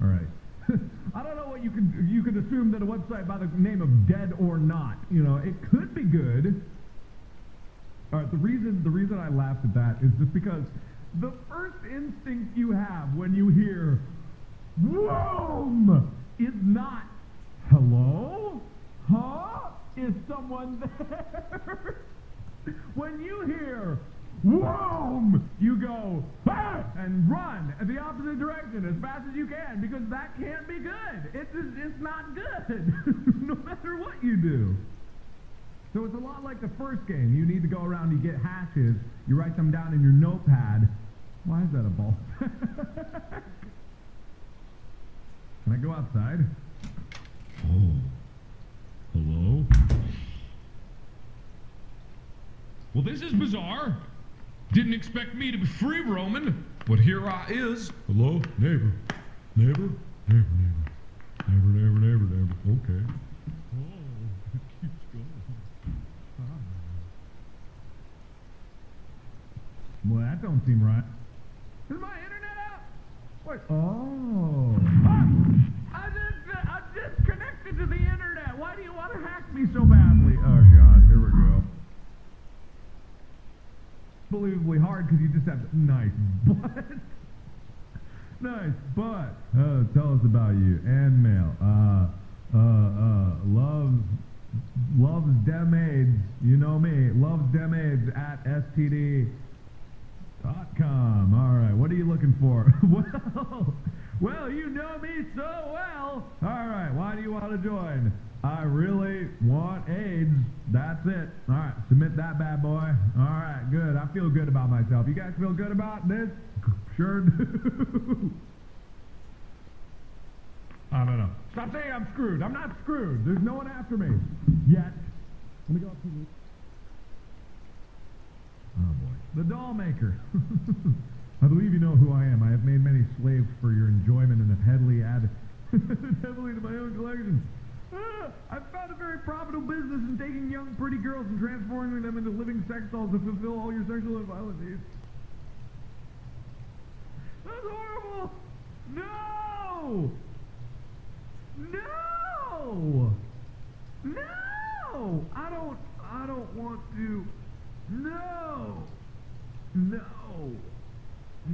All right. I don't know what you could assume that a website by the name of Dead or Not, it could be good. All right, the reason I laughed at that is just because the first instinct you have when you hear "Whoom" is not "Hello? Huh? Is someone there?" When you hear "Whoom," you go "Ah!" and run in the opposite direction as fast as you can, because that can't be good. It's not good, no matter what you do. So it's a lot like the first game. You need to go around, you get hashes, you write them down in your notepad. Why is that a ball? Can I go outside? Oh. Hello? Well, this is bizarre. Didn't expect me to be free roaming, but here I is. Hello? Neighbor. Neighbor? Neighbor, neighbor. Neighbor, neighbor, neighbor, neighbor. Okay. Oh, it keeps going. Well, that don't seem right. Is my internet out? Wait. Oh. I just connected to the internet. Why do you want to hack me so badly? Oh, God. Here we go. Believably hard because you just have nice butt. Nice butt. Tell us about you. And mail. Loves dem AIDS. You know me. Loves dem AIDS at std.com. All right. What are you looking for? Well, you know me so well. All right. Why do you want to join? I really want AIDS. That's it. All right, submit that bad boy. All right, good. I feel good about myself. You guys feel good about this? Sure do. I don't know. Stop saying I'm screwed. I'm not screwed. There's no one after me. Yet. Let me go up to the... Oh, boy. The doll maker. I believe you know who I am. I have made many slaves for your enjoyment and have heavily added heavily to my own collection. I've found a very profitable business in taking young, pretty girls and transforming them into living sex dolls to fulfill all your sexual and violent needs. That's horrible! No! No! No! I don't want to. No! No!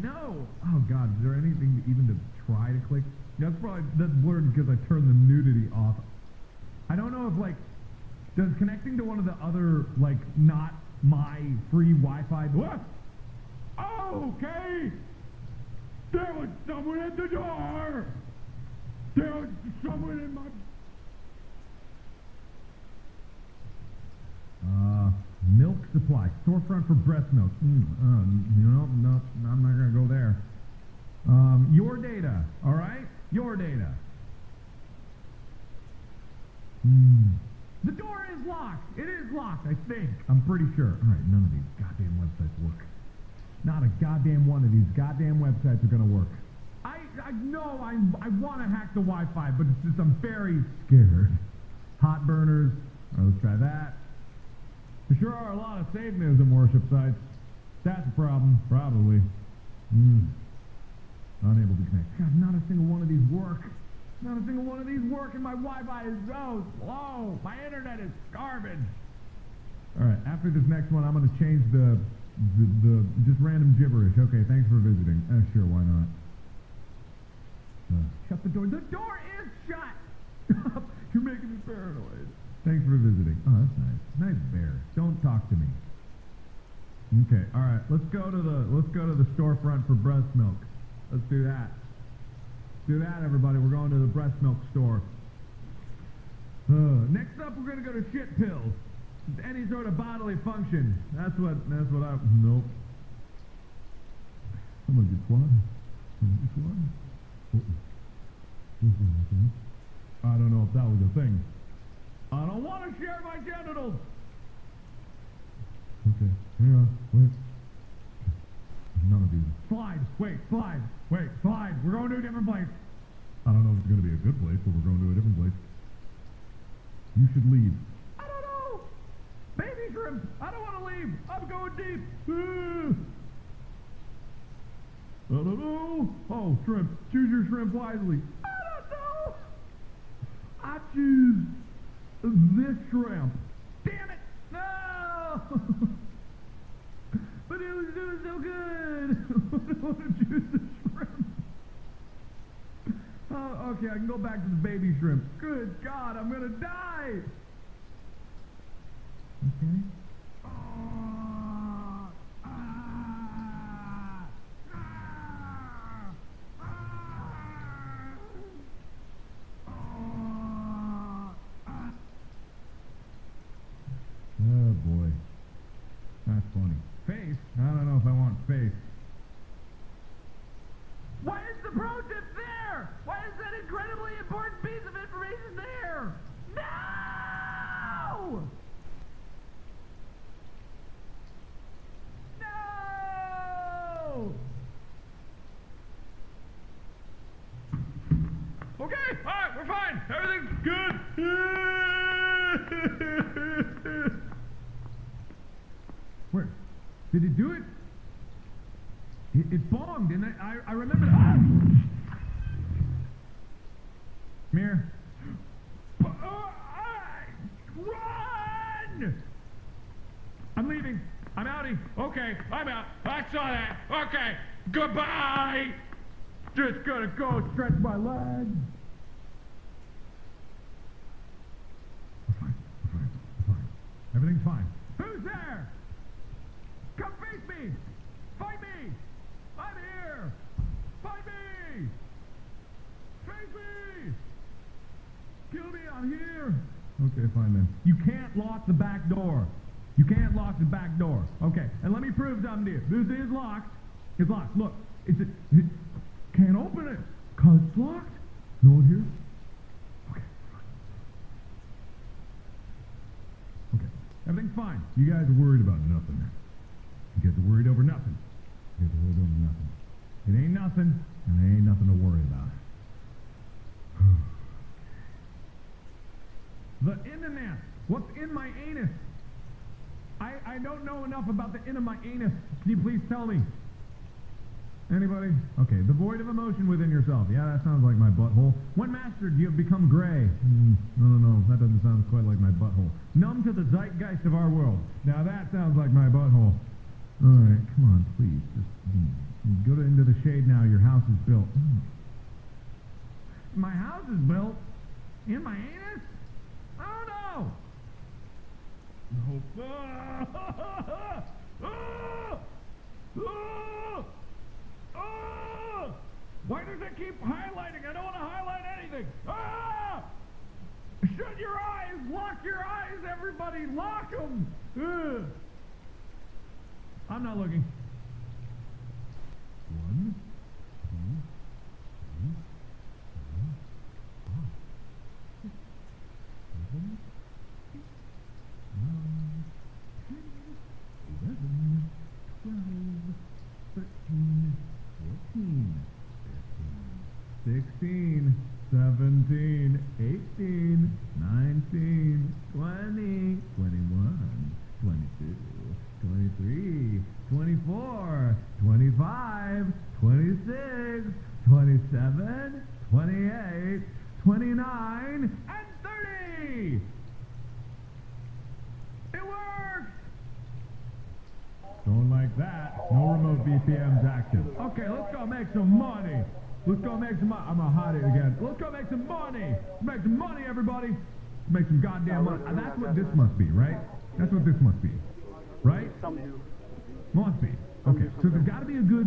No! Oh, God, is there anything even to try to click? That's blurred because I turned the nudity off. I don't know if, does connecting to one of the other, not my free Wi-Fi... What? Okay! There was someone at the door! There was someone in my... Milk supply. Storefront for breast milk. No, I'm not going to go there. Your data, all right? Your data. The door is locked. It is locked, I think. I'm pretty sure. All right, none of these goddamn websites work. Not a goddamn one of these goddamn websites are going to work. I know I want to hack the Wi-Fi, but it's just I'm very scared. Hot burners. All right, let's try that. There sure are a lot of Satanism worship sites. That's a problem, probably. Unable to connect. God, not a single one of these work. Not a single one of these work, and my Wi-Fi is so slow. My internet is garbage. All right, after this next one, I'm going to change the just random gibberish. Okay, thanks for visiting. Sure, why not? Shut the door. The door is shut. You're making me paranoid. Thanks for visiting. Oh, that's nice. Nice bear. Don't talk to me. Okay, all right. Let's go to the storefront for breast milk. Let's do that. Do that, everybody. We're going to the breast milk store. Next up, we're going to go to shit pills. Any sort of bodily function. That's what I... Nope. I'm going to get one. I don't know if that was a thing. I don't want to share my genitals. Okay. Hang on. Wait. None of these. Slide. Wait. Slide. Wait. Slide. We're going to a different place. I don't know if it's going to be a good place, but we're going to a different place. You should leave. I don't know. Baby shrimp. I don't want to leave. I'm going deep. I don't know. Oh, shrimp. Choose your shrimp wisely. I don't know. I choose this shrimp. Damn it! No! But it was doing so good. I want to choose the shrimp. Oh, okay, I can go back to the baby shrimp. Good God, I'm gonna die. Okay. Oh boy, that's funny. Face? I don't know if I want face. Why is the pro tip there? Why is that incredibly important piece of information there? No! No! Okay, all right, we're fine. Everything's good. Where? Did it do it? It bombed, and I remember. Ah! Mirror. Run! I'm leaving. I'm outie. Okay, I'm out. I saw that. Okay, goodbye. Just gonna go stretch my legs. We're fine. We're fine. We're fine. Everything's fine. Who's there? Come face me. Fight me. I'm here! Fight me! Face me! Kill me, I'm here! Okay, fine then. You can't lock the back door. You can't lock the back door. Okay, and let me prove something to you. This is locked. It's locked. Look, it can't open it. Cause it's locked. No one here? Okay, fine. Okay, everything's fine. You guys are worried about nothing. You guys are worried over nothing. You guys are worried over nothing. It ain't nothing, and there ain't nothing to worry about. The internet. What's in my anus? I don't know enough about the end of my anus. Can you please tell me? Anybody? Okay, the void of emotion within yourself. Yeah, that sounds like my butthole. When mastered, you have become gray. No, that doesn't sound quite like my butthole. Numb to the zeitgeist of our world. Now that sounds like my butthole. Alright, come on, please. Just go into the shade now. Your house is built. My house is built? In my anus? Oh no! Why does it keep highlighting? I don't want to highlight anything. Shut your eyes! Lock your eyes, everybody! Lock them! I'm not looking. 1, 2, 3, 4, 5, 6, 7, 8, 9, 10, 11, 12, 13, 14, 15, 16, 17, 18, 19, 20, 21, 22, 23, 24, 25, 26, 27, 28, 29, and 30! It works! Don't like that. No remote VPNs active. Okay, let's go make some money. Let's go make some money. I'm gonna hide it again. Let's go make some money. Make some money, everybody. Make some goddamn money. That's what this must be, right? That's what this must be. Right? Must be. Okay, so there's got to be a good